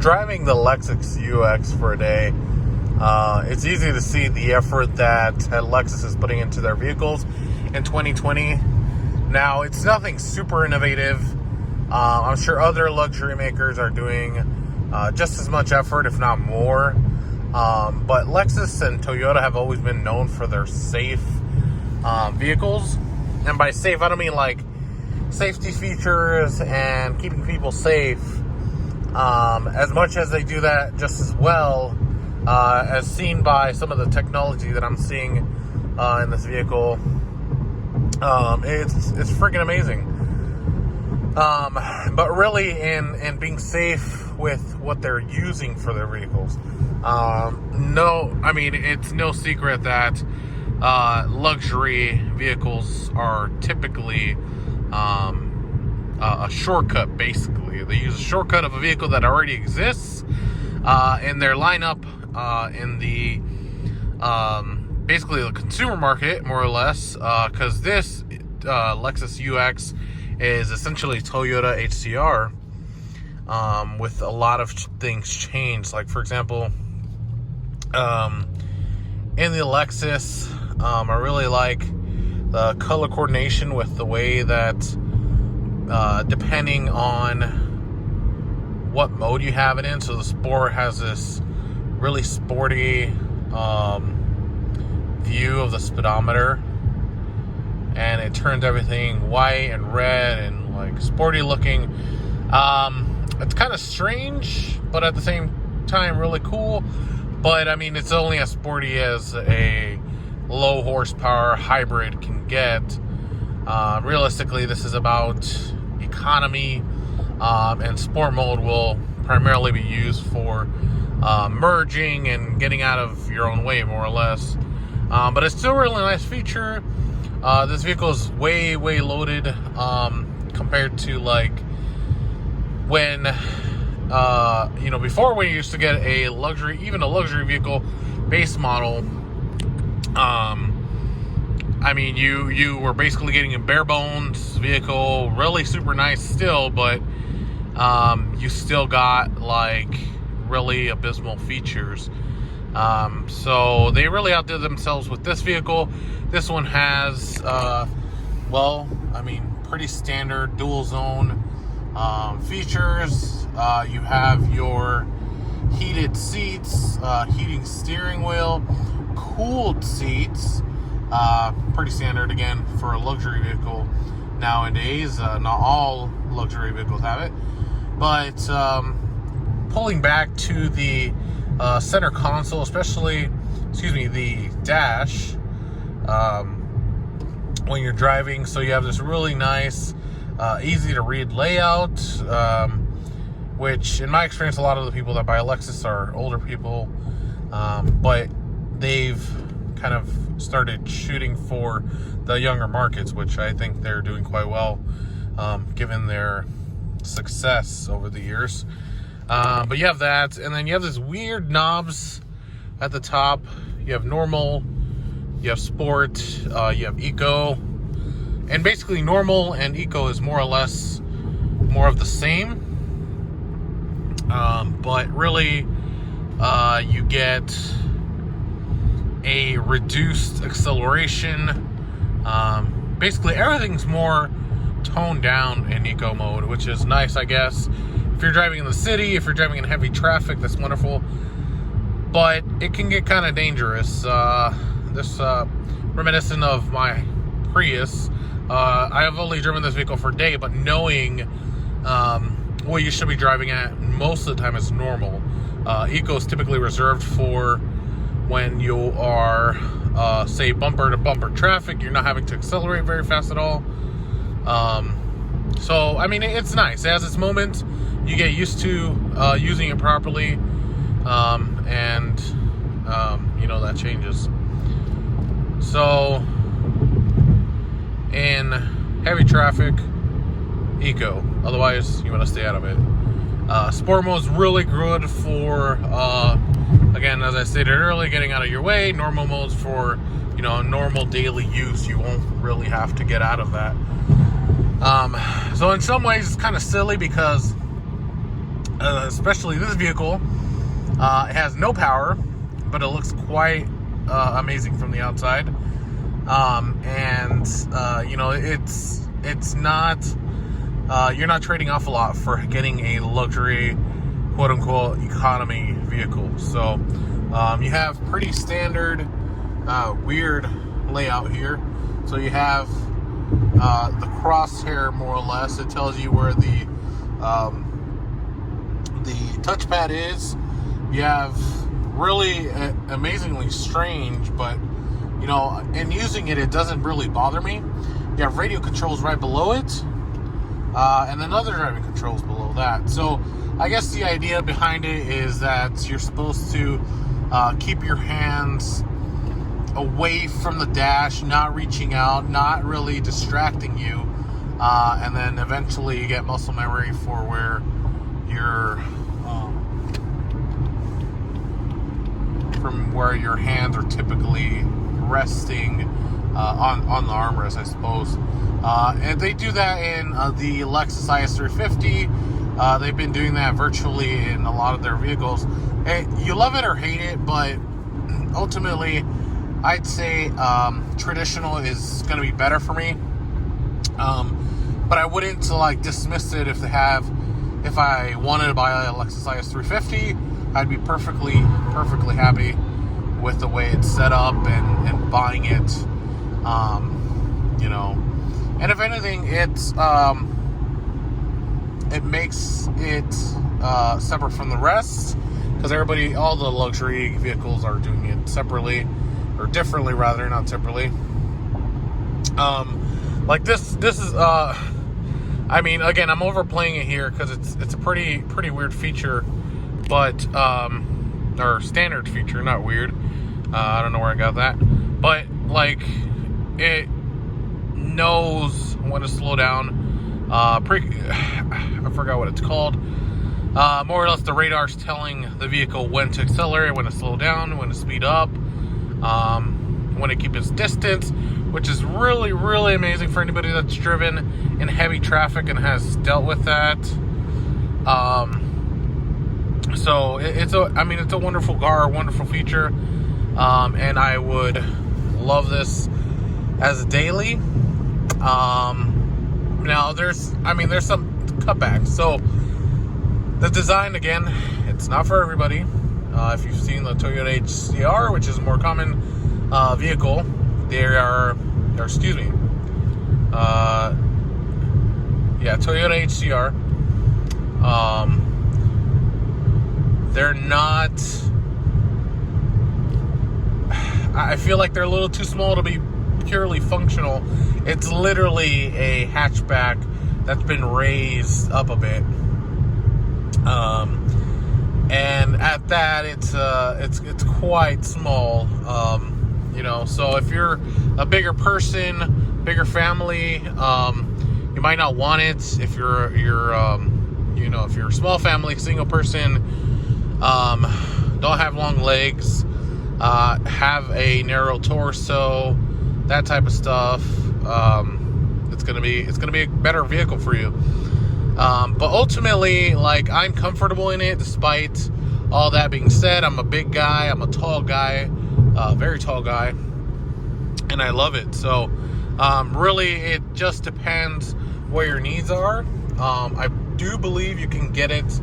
driving the Lexus UX for a day, it's easy to see the effort that Lexus is putting into their vehicles in 2020. Now, it's nothing super innovative. I'm sure other luxury makers are doing just as much effort, if not more. But Lexus and Toyota have always been known for their safe vehicles. And by safe, I don't mean like safety features and keeping people safe. As much as they do that just as well, as seen by some of the technology that I'm seeing in this vehicle, it's freaking amazing. But really, in being safe with what they're using for their vehicles, it's no secret that luxury vehicles are typically a shortcut. Basically, they use a shortcut of a vehicle that already exists in their lineup in the basically the consumer market, more or less, because this Lexus UX is essentially Toyota HCR, with a lot of things changed. Like, for example, in the Lexus, I really like the color coordination with the way that, depending on what mode you have it in, so the Sport has this really sporty view of the speedometer, and it turns everything white and red and like sporty looking. It's kind of strange, but at the same time really cool. But I mean, it's only as sporty as a low horsepower hybrid can get. Realistically, this is about economy, and sport mode will primarily be used for merging and getting out of your own way, more or less. But it's still a really nice feature. This vehicle is way loaded compared to like when before, when you used to get a luxury vehicle base model. You were basically getting a bare bones vehicle, really super nice still, but you still got like really abysmal features. So they really outdid themselves with this vehicle. This one has, pretty standard dual zone features. You have your heated seats, heating steering wheel, cooled seats, pretty standard again for a luxury vehicle nowadays. Not all luxury vehicles have it, but pulling back to the center console, especially, the dash, when you're driving. So you have this really nice, easy to read layout, which in my experience, a lot of the people that buy a Lexus are older people, but they've kind of started shooting for the younger markets, which I think they're doing quite well, given their success over the years. But you have that, and then you have these weird knobs at the top. You have normal, you have sport, you have eco, and basically normal and eco is more or less more of the same. But really, you get a reduced acceleration. Basically, everything's more toned down in eco mode, which is nice, I guess. If you're driving in the city, if you're driving in heavy traffic, that's wonderful. But it can get kind of dangerous. This reminiscent of my Prius. I have only driven this vehicle for a day, but knowing what you should be driving at most of the time is normal. Eco is typically reserved for when you are, say, bumper to bumper traffic. You're not having to accelerate very fast at all. So, it's nice. It has its moments. You get used to using it properly, and that changes. So, in heavy traffic, eco. Otherwise, you want to stay out of it. Sport mode is really good for, again, as I stated earlier, getting out of your way. Normal mode's for, normal daily use. You won't really have to get out of that. So in some ways, it's kind of silly because especially this vehicle. It has no power, but it looks quite amazing from the outside. You know, it's not, you're not trading off a lot for getting a luxury, quote unquote, economy vehicle. So you have pretty standard, weird layout here. So you have the crosshair, more or less. It tells you where the touchpad is. You have really amazingly strange, but you know, in using it, it doesn't really bother me. You have radio controls right below it, and then other driving controls below that. So I guess the idea behind it is that you're supposed to keep your hands away from the dash, not reaching out, not really distracting you, and then eventually you get muscle memory for where you're from where your hands are typically resting on the armrest, I suppose. And they do that in the Lexus IS350. They've been doing that virtually in a lot of their vehicles. And you love it or hate it, but ultimately, I'd say traditional is going to be better for me. But I wouldn't like dismiss it if I wanted to buy a Lexus IS350. I'd be perfectly happy with the way it's set up and buying it. You know, and if anything, it makes it separate from the rest, because all the luxury vehicles are doing it separately, or differently rather, not separately. Like this is I mean, again, I'm overplaying it here because it's a pretty weird feature, but or standard feature, not weird. I don't know where I got that, but like it knows when to slow down. I forgot what it's called. More or less, the radar's telling the vehicle when to accelerate, when to slow down, when to speed up, when to keep its distance, which is really, really amazing for anybody that's driven in heavy traffic and has dealt with that. So it's a wonderful car, wonderful feature, and I would love this as a daily. Now there's some cutbacks. So the design, again, it's not for everybody. If you've seen the Toyota HCR, which is a more common vehicle, Toyota HCR. They're not, I feel like they're a little too small to be purely functional. It's literally a hatchback that's been raised up a bit. And at that, it's quite small. You know, so if you're a bigger person, bigger family, you might not want it. If you're if you're a small family, single person, don't have long legs, have a narrow torso, that type of stuff, it's gonna be a better vehicle for you. But ultimately, like, I'm comfortable in it. Despite all that being said, I'm a big guy. I'm a tall guy, very tall guy, and I love it. So really, it just depends what your needs are. I do believe you can get it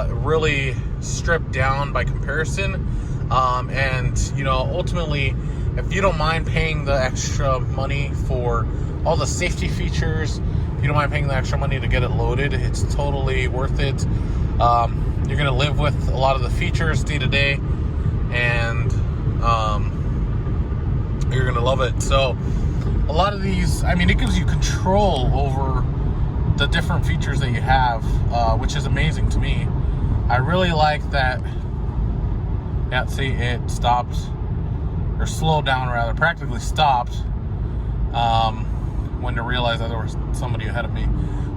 really stripped down by comparison, and you know, ultimately, if you don't mind paying the extra money for all the safety features, if you don't mind paying the extra money to get it loaded, it's totally worth it. You're gonna live with a lot of the features day to day, and you're gonna love it. So a lot of these, it gives you control over the different features that you have, which is amazing to me. I really like that. Yeah, see, it stopped, or slowed down rather, practically stopped, when to realize that there was somebody ahead of me,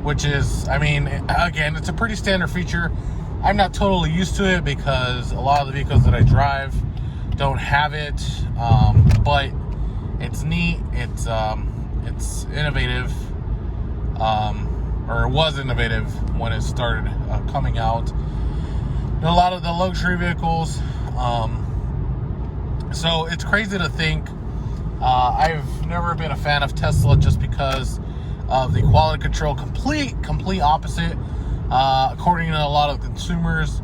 which is, again, it's a pretty standard feature. I'm not totally used to it because a lot of the vehicles that I drive don't have it, but it's neat. It's innovative. or it was innovative when it started coming out. A lot of the luxury vehicles. So it's crazy to think. I've never been a fan of Tesla just because of the quality control. Complete opposite. According to a lot of consumers,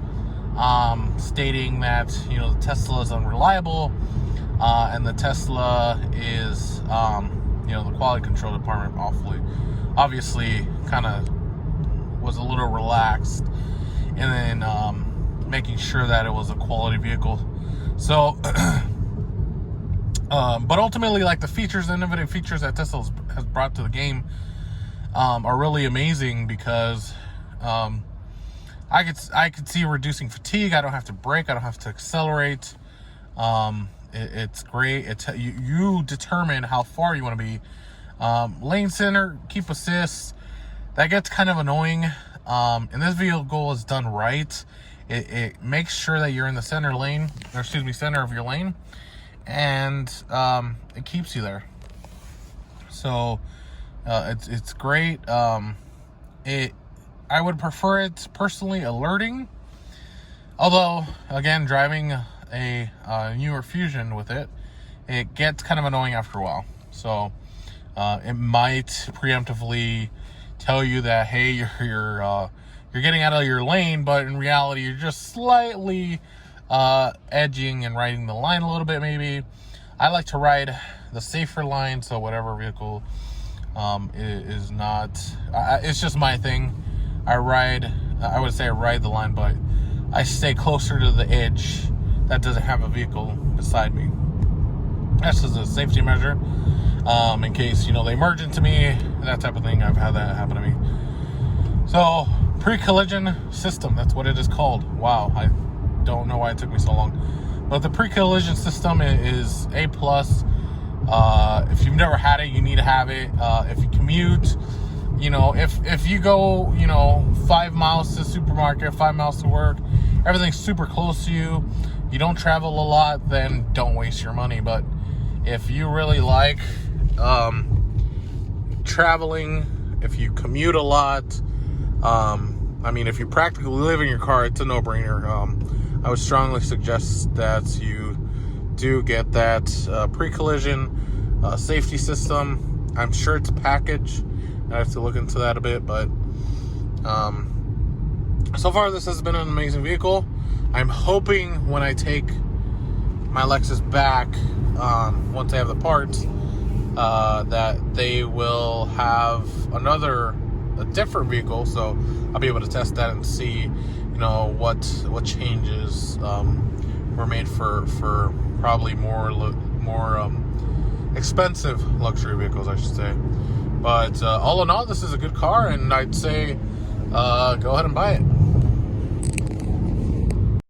stating that the Tesla is unreliable, and the Tesla is the quality control department obviously kind of was a little relaxed, and then making sure that it was a quality vehicle. So but ultimately, like, the features, the innovative features that Tesla has brought to the game are really amazing, because I could see reducing fatigue. I don't have to brake. I don't have to accelerate. It's great. You determine how far you want to be. Lane center, keep assist. That gets kind of annoying. And this vehicle is done right. It makes sure that you're in the center of your lane, and it keeps you there. So it's great. I would prefer it personally alerting, although again, driving a newer Fusion with it gets kind of annoying after a while. So it might preemptively tell you that, hey, you're getting out of your lane, but in reality you're just slightly edging and riding the line a little bit. Maybe I like to ride the safer line, so whatever vehicle is not, it's just my thing. I would say I ride the line, but I stay closer to the edge that doesn't have a vehicle beside me. That's just a safety measure, in case they merge into me, that type of thing. I've had that happen to me. So pre-collision system, that's what it is called. Wow, I don't know why it took me so long, but the pre-collision system is A+. If you've never had it, you need to have it. If you commute, if you go 5 miles to the supermarket, 5 miles to work, everything's super close to you, you don't travel a lot, then don't waste your money. But if you really like traveling, if you commute a lot, if you practically live in your car, it's a no-brainer. I would strongly suggest that you do get that pre-collision safety system. I'm sure it's a package. I have to look into that a bit, but so far this has been an amazing vehicle. I'm hoping when I take my Lexus back, once I have the parts, that they will have a different vehicle, so I'll be able to test that and see what changes were made for probably more expensive luxury vehicles, I should say. But all in all, this is a good car, and I'd say go ahead and buy it.